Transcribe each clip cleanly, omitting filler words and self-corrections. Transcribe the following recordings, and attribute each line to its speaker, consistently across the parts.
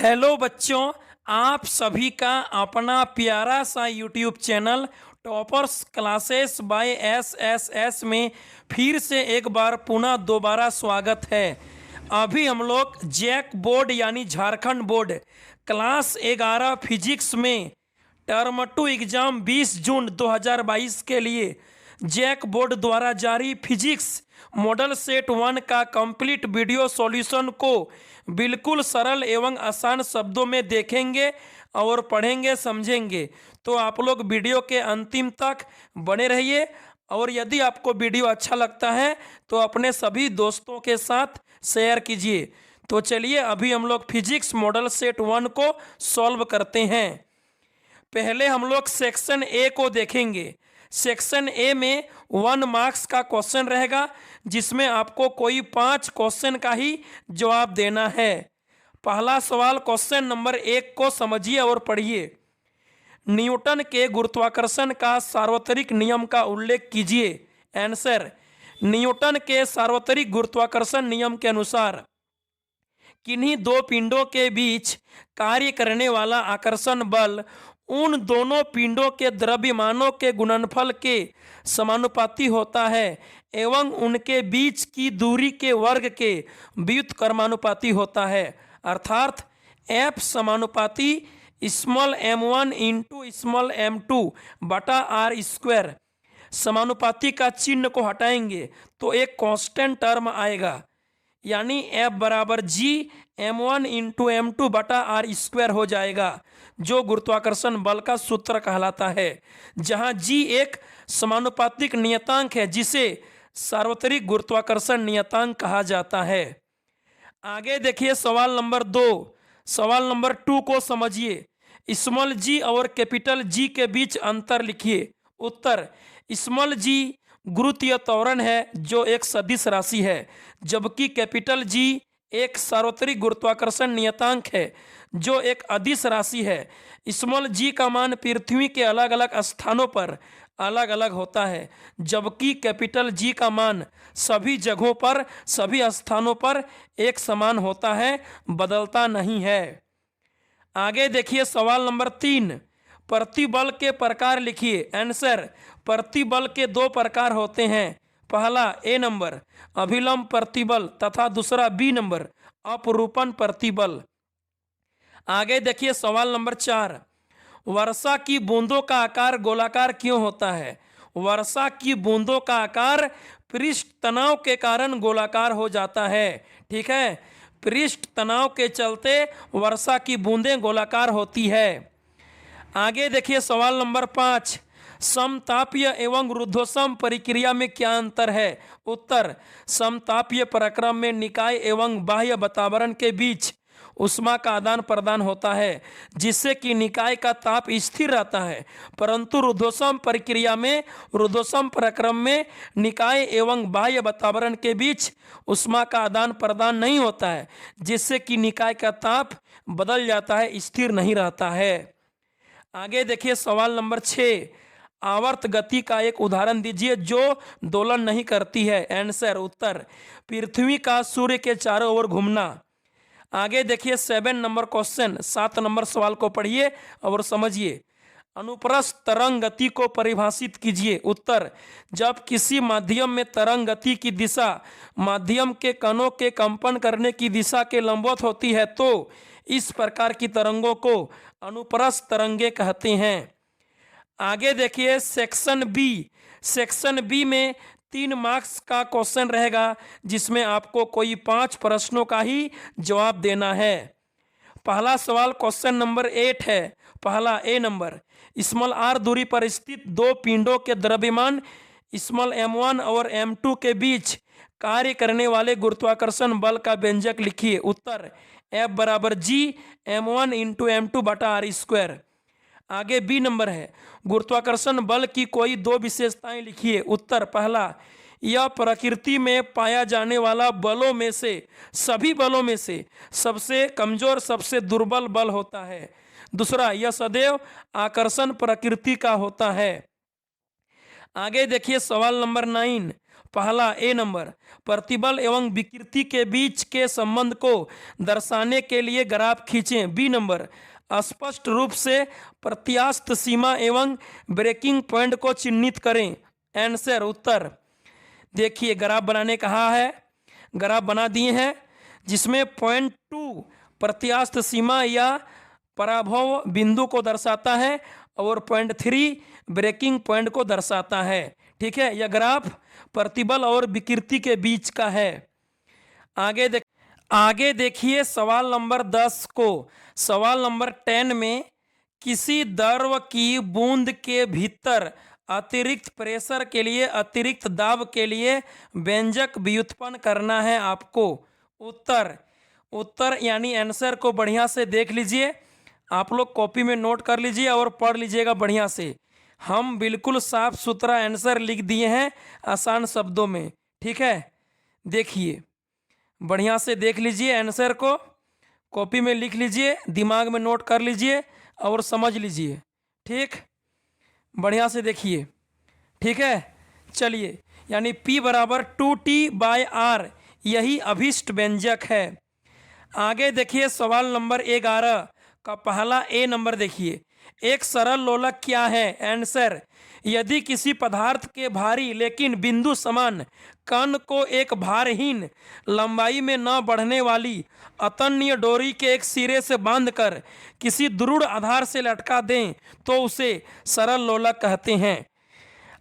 Speaker 1: Hello बच्चों, आप सभी का अपना प्यारा सा YouTube channel toppers classes bye SSS में फिर से एक बार पुनः दोबारा स्वागत है। अभी हम लोग जैक बोर्ड यानी झारखंड बोर्ड क्लास 11 फिजिक्स में टर्म 2 एग्जाम 20 जून 2022 के लिए जैक बोर्ड द्वारा जारी फिजिक्स मॉडल सेट 1 का कंप्लीट वीडियो सॉल्यूशन को बिल्कुल सरल एवं आसान शब्दों में देखेंगे और पढ़ेंगे समझेंगे। तो आप लोग वीडियो के अंतिम तक बने रहिए और यदि आपको वीडियो अच्छा लगता है तो अपने सभी दोस्तों के साथ शेयर कीजिए। तो चलिए अभी हम लोग फिजिक्स मॉडल सेट 1 को सॉल्व करते हैं। पहले हम लोग सेक्शन ए को देखेंगे। सेक्शन ए में 1 मार्क्स का क्वेश्चन रहेगा जिसमें आपको कोई 5 क्वेश्चन का ही जवाब देना है। पहला सवाल क्वेश्चन नंबर 1 को समझिए और पढ़िए। न्यूटन के गुरुत्वाकर्षण का सार्वत्रिक नियम का उल्लेख कीजिए। आंसर, न्यूटन के सार्वत्रिक गुरुत्वाकर्षण नियम के अनुसार किन्हीं दो पिंडों के बीच कार्य करने वाला आकर्षण बल उन दोनों पिंडों के द्रव्यमानों के गुणनफल के समानुपाती होता है एवं उनके बीच की दूरी के वर्ग के व्युत्क्रमानुपाती होता है। अर्थात F समानुपाती small m1 into small m2 बटा r स्क्वायर। समानुपाती का चिन्ह को हटाएंगे तो एक कांस्टेंट टर्म आएगा, यानी F बराबर G m1 इंटू m2 बटा r स्क्वायर हो जाएगा, जो गुरुत्वाकर्षण बल का सूत्र कहलाता है, जहां G एक समानुपातिक नियतांक है जिसे सार्वत्रिक गुरुत्वाकर्षण नियतांक कहा जाता है। आगे देखिए सवाल नंबर 2। सवाल नंबर 2 को समझिए। स्मॉल g और कैपिटल G के बीच अंतर लिखिए। उत्तर, स्मॉल g गुरुत्वीय त्वरण है जो एक सदिश राशि है, जबकि कैपिटल G एक सार्वत्रिक गुरुत्वाकर्षण नियतांक है जो एक अदिश राशि है। स्मॉल g का मान पृथ्वी के अलग अलग स्थानों पर अलग अलग होता है, जबकि कैपिटल G का मान सभी जगहों पर सभी स्थानों पर एक समान होता है, बदलता नहीं है। आगे देखिए सवाल नंबर 3। प्रतिबल के प्रकार लिखिए। आंसर, प्रतिबल के 2 प्रकार होते हैं। पहला ए नंबर अभिलंब प्रतिबल तथा दूसरा बी नंबर अपरूपण प्रतिबल। आगे देखिए सवाल नंबर 4। वर्षा की बूंदों का आकार गोलाकार क्यों होता है? वर्षा की बूंदों का आकार पृष्ठ तनाव के कारण गोलाकार हो जाता है। ठीक है, पृष्ठ तनाव के चलते वर्षा की बूंदें गोलाकार होती है। आगे देखिए सवाल नंबर 5। समतापीय एवं रुद्धोष्म प्रक्रिया में क्या अंतर है? उत्तर, समतापीय प्रक्रम में निकाय एवं बाह्य वातावरण के बीच उष्मा का आदान प्रदान होता है, जिससे कि निकाय का ताप स्थिर रहता है, परंतु रुद्धोष्म प्रक्रिया में रुद्धोष्म प्रक्रम में निकाय एवं बाह्य वातावरण के बीच उष्मा का आदान प्रदान नहीं होता है, जिससे कि निकाय का ताप बदल जाता है, स्थिर नहीं रहता है। आगे देखिए सवाल नंबर 6। आवर्त गति का एक उदाहरण दीजिए जो दोलन नहीं करती है। आंसर, उत्तर, पृथ्वी का सूर्य के चारों ओर घूमना। आगे देखिए 7 नंबर क्वेश्चन, 7 नंबर सवाल को पढ़िए और समझिए। अनुप्रस्थ तरंग गति को परिभाषित कीजिए। उत्तर, जब किसी माध्यम में तरंग गति की दिशा माध्यम के कणों के कंपन करने की दिशा के लंबवत होती है तो इस प्रकार की तरंगों को अनुप्रस्थ तरंगे कहते हैं। आगे देखिए सेक्शन बी। सेक्शन बी में 3 मार्क्स का क्वेश्चन रहेगा जिसमें आपको कोई 5 प्रश्नों का ही जवाब देना है। पहला सवाल क्वेश्चन नंबर 8 है। पहला ए नंबर स्मॉल r दूरी पर स्थित 2 पिंडों के द्रव्यमान स्मॉल m1 और m2 के बीच कार्य करने वाले गुरुत्वाकर्षण बल का व्यंजक लिखिए। उत्तर, F बराबर G m1 इंटू m2 बटा r स्क्वायर। आगे बी नंबर है गुरुत्वाकर्षण बल की कोई 2 विशेषताएं लिखिए। उत्तर, पहला, यह प्रकृति में पाया जाने वाला बलों में से सभी बलों में से सबसे कमजोर सबसे दुर्बल बल होता है। दूसरा, यह सदैव आकर्षण प्रकृति का होता है। आगे देखिए सवाल नंबर 9। पहला ए नंबर प्रतिबल एवं विकृति के बीच के संबंध को दर्शाने के लिए ग्राफ खींचें। बी नंबर स्पष्ट रूप से प्रत्यास्थ सीमा एवं ब्रेकिंग पॉइंट को चिन्हित करें। आंसर उत्तर देखिए ग्राफ बनाने कहा है, ग्राफ बना दिए हैं जिसमें पॉइंट 2 प्रत्यास्थ सीमा या पराभव बिंदु को दर्शाता है और पॉइंट 3 ब्रेकिंग पॉइंट को दर्शाता है। ठीक है, यह ग्राफ प्रतिबल और विकृति के बीच का है। आगे देखिए सवाल नंबर 10 को। सवाल नंबर 10 में किसी द्रव की बूंद के भीतर अतिरिक्त प्रेशर के लिए, अतिरिक्त दाब के लिए व्यंजक व्युत्पन्न करना है आपको। उत्तर यानी आंसर को बढ़िया से देख लीजिए, आप लोग कॉपी में नोट कर लीजिए और पढ़ लीजिएगा बढ़िया से। हम बिल्कुल साफ सुथरा आंसर लिख दिए हैं आसान शब्दों में। ठीक है, देखिए बढ़िया से देख लीजिए, आंसर को कॉपी में लिख लीजिए, दिमाग में नोट कर लीजिए और समझ लीजिए। ठीक, बढ़िया से देखिए। ठीक है, चलिए, यानी P बराबर 2T/R यही अभिष्ट व्यंजक है। आगे देखिए सवाल नंबर 11 का पहला ए नंबर देखिए, एक सरल लोलक क्या है। आंसर यदि किसी पदार्थ के भारी लेकिन बिंदु समान कण को एक भारहीन लंबाई में न बढ़ने वाली अतन्य डोरी के एक सिरे से बांधकर किसी दृढ़ आधार से लटका दें तो उसे सरल लोलक कहते हैं।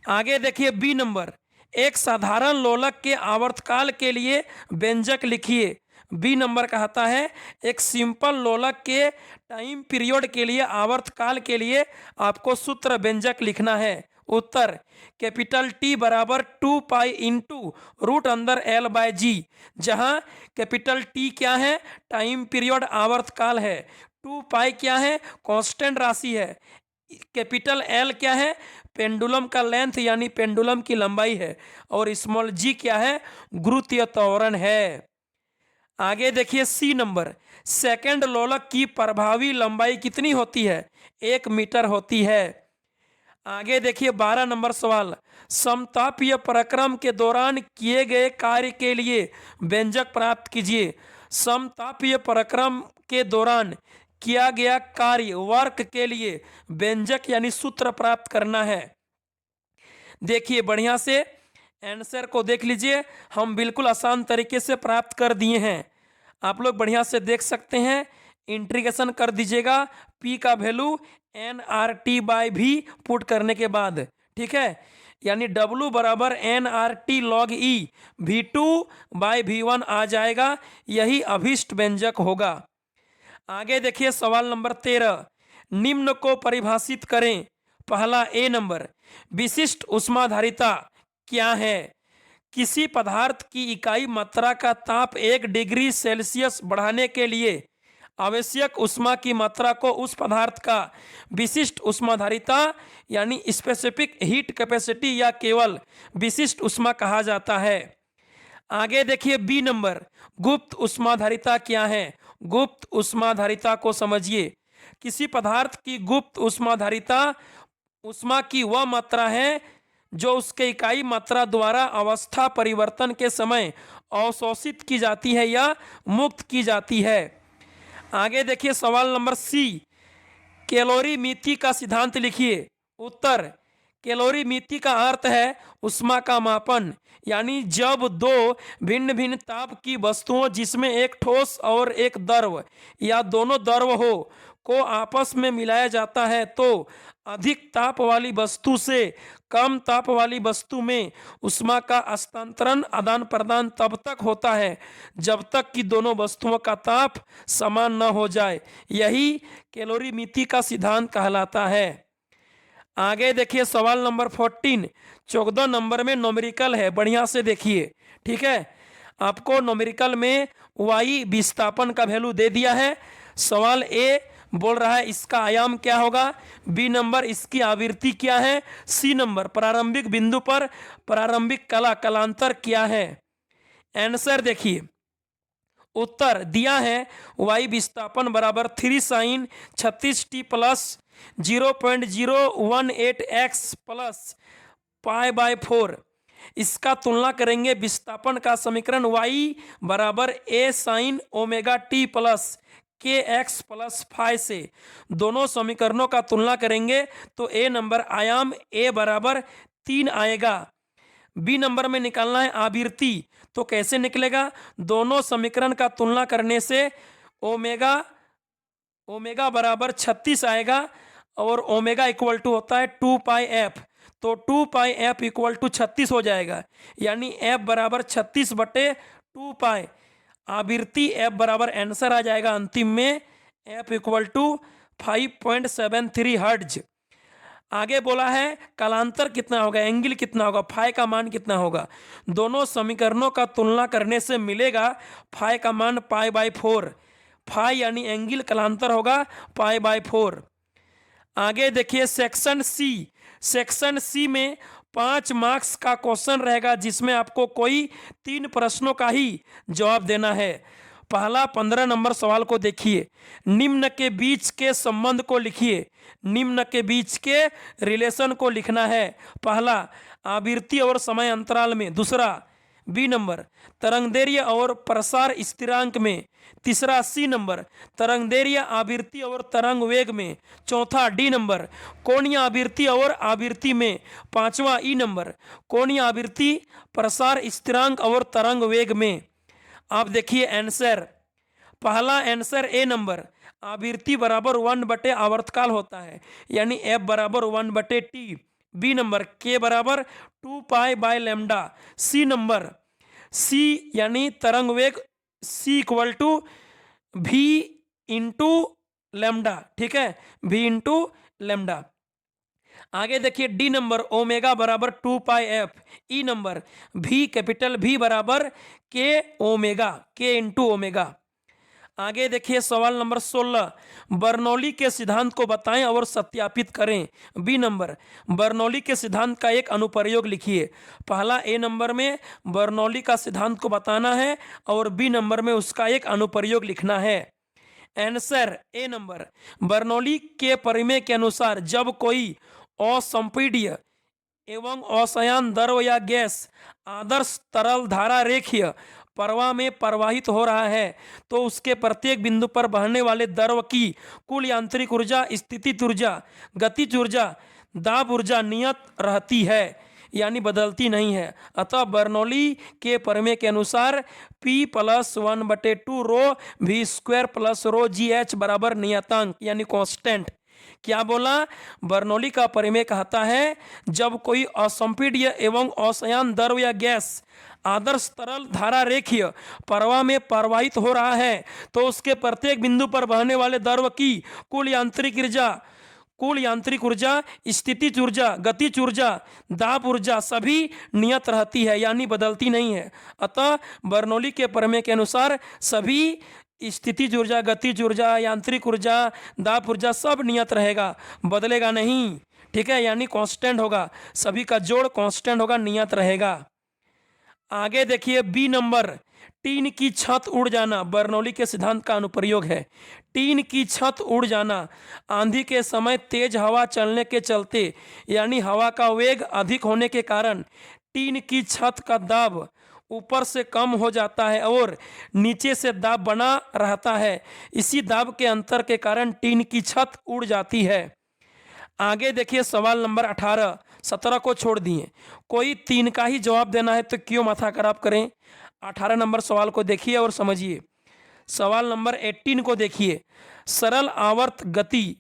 Speaker 1: आगे देखिए बी नंबर, एक साधारण लोलक के आवर्तकाल के लिए व्यंजक लिखिए। बी नंबर कहता है एक सिंपल लोलक के टाइम पीरियड के लिए, आवर्तकाल के लिए आपको सूत्र व्यंजक लिखना है। उत्तर कैपिटल T बराबर 2 पाई इंटू रूट अंदर L/G, जहां कैपिटल T क्या है, टाइम पीरियड आवर्तकाल है, 2 पाई क्या है, कांस्टेंट राशि है, कैपिटल L क्या है, पेंडुलम का लेंथ यानी पेंडुलम की लंबाई है, और स्मॉल g क्या है, गुरुत्वीय त्वरण है। आगे देखिए सी नंबर, सेकंड लोलक की प्रभावी लंबाई कितनी होती है, 1 मीटर होती है। आगे देखिए 12 नंबर सवाल, समतापीय प्रक्रम के दौरान किए गए कार्य के लिए व्यंजक प्राप्त कीजिए। समतापीय प्रक्रम के दौरान किया गया कार्य वर्क के लिए व्यंजक यानी सूत्र प्राप्त करना है। देखिए बढ़िया से आंसर को देख लीजिए, हम बिल्कुल आसान तरीके से प्राप्त कर दिए हैं, आप लोग बढ़िया से देख सकते हैं। इंटीग्रेशन कर दीजिएगा P का वैल्यू nRT/V पुट करने के बाद। ठीक है, यानी W बराबर nRT log E V2/V1 आ जाएगा, यही अभिष्ट व्यंजक होगा। आगे देखिए सवाल नंबर 13, निम्न को परिभाषित करें। पहला ए नंबर, विशिष्ट ऊष्माधारिता क्या है। किसी पदार्थ की इकाई मात्रा का ताप 1 डिग्री सेल्सियस बढ़ाने के लिए आवश्यक ऊष्मा की मात्रा को उस पदार्थ का विशिष्ट ऊष्माधारिता यानी स्पेसिफिक हीट कैपेसिटी या केवल विशिष्ट ऊष्मा कहा जाता है। आगे देखिए बी नंबर, गुप्त ऊष्माधारिता क्या है। गुप्त ऊष्माधारिता को समझिए, किसी पदार्थ की गुप्त ऊष्माधारिता ऊष्मा की वह मात्रा है जो उसके इकाई मात्रा द्वारा अवस्था परिवर्तन के समय अवशोषित की जाती है या मुक्त की जाती है। आगे देखिए सवाल नंबर सी, कैलोरीमिति का सिद्धांत लिखिए। उत्तर कैलोरीमिति का अर्थ है ऊष्मा का मापन, यानी जब दो भिन्न भिन्न ताप की वस्तुओं जिसमें एक ठोस और एक द्रव या दोनों द्रव हो को आपस में मिलाया जाता है तो अधिक ताप वाली वस्तु से कम ताप वाली वस्तु में ऊष्मा का हस्तांतरण आदान प्रदान तब तक होता है जब तक कि दोनों वस्तुओं का ताप समान न हो जाए। यही कैलोरीमिति का सिद्धांत कहलाता है। आगे देखिए सवाल नंबर 14, 14 नंबर में न्यूमेरिकल है, बढ़िया से देखिए। ठीक है, आपको न्यूमेरिकल में वाई विस्थापन का वैल्यू दे दिया है। सवाल ए बोल रहा है इसका आयाम क्या होगा, बी नंबर इसकी आवृत्ति क्या है, सी नंबर प्रारंभिक बिंदु पर प्रारंभिक कलांतर क्या है। आंसर देखिए, उत्तर दिया है वाई विस्थापन बराबर 3 sin 36t plus 0.018x plus π/4, इसका तुलना करेंगे विस्थापन का समीकरण y बराबर a sine omega T plus के एक्स प्लस फाइ से। दोनों समीकरणों का तुलना करेंगे तो a नंबर आयाम a बराबर 3 आएगा। बी नंबर में निकालना है आवृत्ति, तो कैसे निकलेगा? दोनों समीकरण का तुलना करने से ओमेगा ओमेगा बराबर 36 आएगा और ओमेगा इक्वल टू होता है 2 पाई एफ, तो 2 पाई एफ इक्वल टू 36 हो जाएगा, यानी एफ बराबर 36 बटे 2 पाई। आवृत्ति एफ बराबर आंसर आ जाएगा अंतिम में एफ इक्वल टू 5.73 हर्ट्ज। आगे बोला है कालांतर कितना होगा, एंगल कितना होगा, फाई का मान कितना होगा। दोनों समीकरणों का तुलना करने से मिलेगा फाई का मान π/4। फाई यानी एंगल कालांतर होगा π/4। आगे देखिए सेक्शन सी में 5 मार्क्स का क्वेश्चन रहेगा जिसमें आपको कोई 3 प्रश्नों का ही जवाब देना है। पहला 15 नंबर सवाल को देखिए, निम्न के बीच के संबंध को लिखिए। निम्न के बीच के रिलेशन को लिखना है। पहला आवृत्ति और समय अंतराल में, दूसरा बी नंबर तरंगदैर्घ्य और प्रसार स्थिरांक में, तीसरा सी नंबर तरंगदैर्घ्य आवृत्ति और तरंग वेग में, चौथा डी नंबर कोणीय आवृत्ति और आवृत्ति में, पांचवा ई नंबर कोणीय आवृत्ति प्रसार स्थिरांक और तरंग वेग में। आप देखिए आंसर, पहला आंसर ए नंबर आवृत्ति बराबर 1 बटे आवर्तकाल होता है, यानी एफ बराबर 1 बटे टी। बी नंबर के बराबर 2 pi by lambda. C number C यानी तरंग वेग C equal to v into lambda, ठीक है, भी इंटू लैम्डा। आगे देखिए डी नंबर ओमेगा बराबर 2 पाई एफ। ई नंबर भी कैपिटल भी बराबर के ओमेगा, के इंटू ओमेगा। आगे देखिए सवाल नंबर 16, बर्नौली के सिद्धांत को बताएं और सत्यापित करें। बी नंबर बर्नौली के सिद्धांत का एक अनुप्रयोग लिखिए। पहला ए नंबर में बर्नौली का सिद्धांत को बताना है और बी नंबर में उसका एक अनुप्रयोग लिखना है। आंसर ए नंबर बर्नौली के प्रमेय के अनुसार जब कोई असंपीड्य एवं असंयान द्रव या गैस आदर्श तरल धारा रेखीय प्रवाह में प्रवाहित हो रहा है तो उसके प्रत्येक बिंदु पर बहने वाले द्रव की कुल यांत्रिक ऊर्जा, स्थितिज ऊर्जा, गतिज ऊर्जा, दाब ऊर्जा नियत रहती है, यानी बदलती नहीं है। अतः बर्नौली के प्रमेय के अनुसार P + 1/2 रो V स्क्वायर प्लस रो GH बराबर नियतांक यानी कांस्टेंट। क्या बोला? बर्नौली का प्रमेय कहता है जब कोई असंपीड्य एवं असंयान द्रव या गैस आदर्श तरल धारा रेखीय प्रवाह में प्रवाहित हो रहा है तो उसके प्रत्येक बिंदु पर बहने वाले द्रव की कुल यांत्रिक ऊर्जा, स्थितिज ऊर्जा, गतिज ऊर्जा, दाब ऊर्जा सभी नियत रहती है, यानी बदलती नहीं है। अतः बर्नौली के प्रमेय के अनुसार सभी स्थितिज ऊर्जा, गतिज ऊर्जा, यांत्रिक ऊर्जा, दाब ऊर्जा सब नियत रहेगा, बदलेगा नहीं, ठीक है, यानी कांस्टेंट होगा, सभी का जोड़ कांस्टेंट होगा, नियत रहेगा। आगे देखिए बी नंबर टीन की छत उड़ जाना बर्नौली के सिद्धांत का अनुप्रयोग है। टीन की छत उड़ जाना आंधी के समय तेज हवा चलने के चलते यानी हवा का वेग अधिक होने के कारण टीन की छत का दाब ऊपर से कम हो जाता है और नीचे से दाब बना रहता है। इसी दाब के अंतर के कारण टीन की छत उड़ जाती है। आगे देखिए सवाल नंबर 18, 17 को छोड़ दिए, कोई 3 का ही जवाब देना है तो क्यों माथा खराब करें। 18 नंबर सवाल को देखिए और समझिए। सवाल नंबर 18 को देखिए, सरल आवर्त गति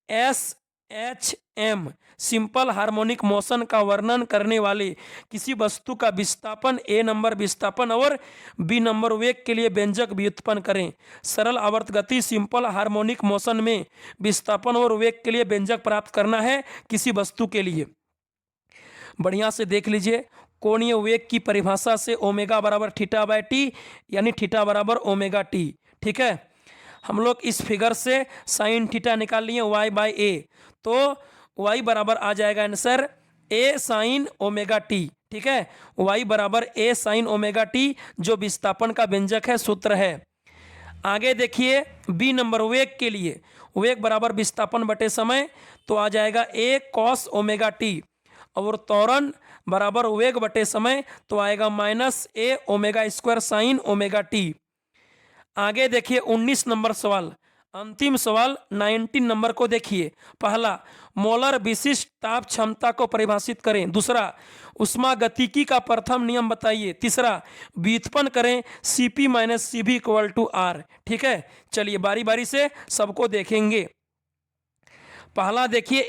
Speaker 1: SHM सिंपल हार्मोनिक मोशन का वर्णन करने वाले किसी वस्तु का विस्थापन ए नंबर विस्थापन और बी नंबर वेग के लिए व्यंजक व्युत्पन्न करें। सरल आवर्त गति सिंपल हार्मोनिक मोशन में विस्थापन और वेग के लिए व्यंजक प्राप्त करना है किसी वस्तु के लिए। बढ़िया से देख लीजिए, कोणीय वेग की परिभाषा से ओमेगा बराबर θ/t यानी θ बराबर ओमेगा t, ठीक है। हम लोग इस फिगर से साइन थीटा निकाल लिए y/a, तो y बराबर आ जाएगा answer a sine omega t, ठीक है, y बराबर a साइन ओमेगा t जो विस्थापन का व्यंजक है, सूत्र है। आगे देखिए बी नंबर वेग के लिए, वेग बराबर विस्थापन बटे समय, तो आ जाएगा a cos ओमेगा t और त्वरण बराबर वेग बटे समय, तो आएगा -a omega square sine omega T. आगे देखिए 19 नंबर सवाल, अंतिम सवाल 19 नंबर को देखिए। पहला, मोलर विशिष्ट ताप क्षमता को परिभाषित करें। दूसरा, उष्मागतिकी का प्रथम नियम बताइए। तीसरा, व्युत्पन्न करें Cp - Cv = R। ठीक है, चलिए बारी बारी से सबको देखेंगे। पहला देखिए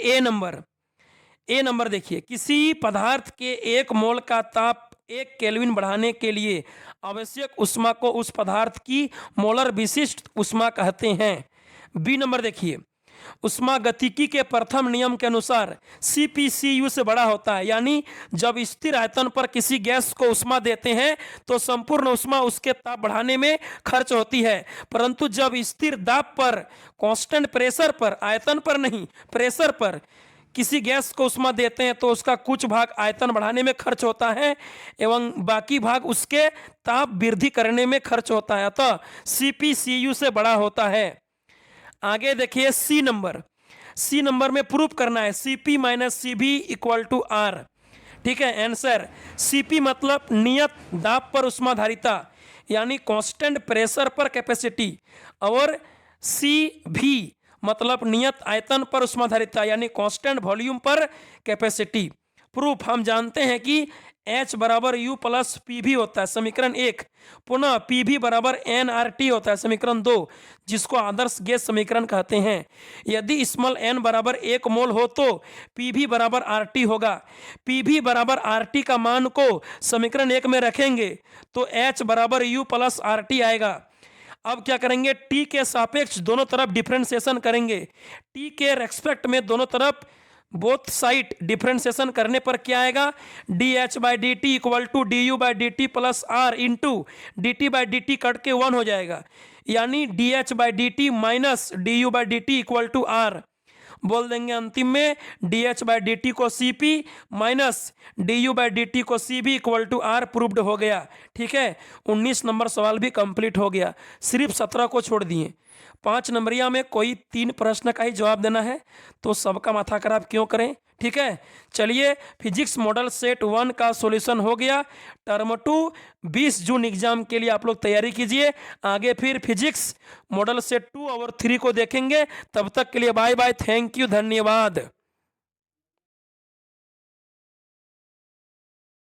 Speaker 1: ए नंबर देखिए, किसी पदार्थ के 1 मोल का ताप 1 केल्विन बढ़ाने के लिए आवश्यक ऊष्मा को उस पदार्थ की मोलर विशिष्ट ऊष्मा कहते हैं। बी नंबर देखिए, उष्मागतिकी के प्रथम नियम के अनुसार Cp Cu से बड़ा होता है, यानी जब स्थिर आयतन पर किसी गैस को ऊष्मा देते हैं तो संपूर्ण ऊष्मा उसके ताप बढ़ाने में खर्च होती है, परंतु जब स्थिर दाब पर, कांस्टेंट प्रेशर पर, आयतन पर नहीं प्रेशर पर किसी गैस को ऊष्मा देते हैं तो उसका कुछ भाग आयतन बढ़ाने में खर्च होता है एवं बाकी भाग उसके ताप वृद्धि करने में खर्च होता है, अतः Cp Cu से बड़ा होता है। आगे देखिए सी नंबर में प्रूफ करना है Cp - Cv = R। ठीक है, आंसर Cp मतलब नियत दाब पर उष्माधारिता यानी कांस्टेंट प्रेशर पर कैपेसिटी, और Cv मतलब नियत आयतन पर उष्माधारिता यानी कांस्टेंट वॉल्यूम पर कैपेसिटी। प्रूफ हम जानते हैं कि H बराबर U प्लस PV होता है, समीकरण 1। पुनः PV बराबर nRT होता है, समीकरण 2, जिसको आदर्श गैस समीकरण कहते हैं। यदि स्मॉल n बराबर 1 मोल हो तो PV बराबर RT होगा। PV बराबर RT का मान को समीकरण 1 में रखेंगे तो H बराबर U प्लस RT आएगा। अब क्या करेंगे, T के सापेक्ष दोनों तरफ डिफरेंशिएशन करेंगे। T के रेस्पेक्ट में दोनों तरफ बोथ साइड डिफरेंशिएशन करने पर क्या आएगा, dH/dt = du/dt plus R into dt/dt cut के 1 हो जाएगा, यानी dH/dt माइनस du/dt = R। बोल देंगे अंतिम में dH/dt को Cp माइनस du/dt को Cv = R प्रूव्ड हो गया। ठीक है, 19 नंबर सवाल भी कंप्लीट हो गया, सिर्फ 17 को छोड़ दिए। 5 नंबरिया में कोई 3 प्रश्न का ही जवाब देना है, तो सबका माथा खराब क्यों करें। ठीक है, चलिए फिजिक्स मॉडल सेट 1 का सॉल्यूशन हो गया। टर्म 2 20 जून एग्जाम के लिए आप लोग तैयारी कीजिए। आगे फिर फिजिक्स मॉडल सेट 2 और 3 को देखेंगे। तब तक के लिए बाय बाय, थैंक यू, धन्यवाद।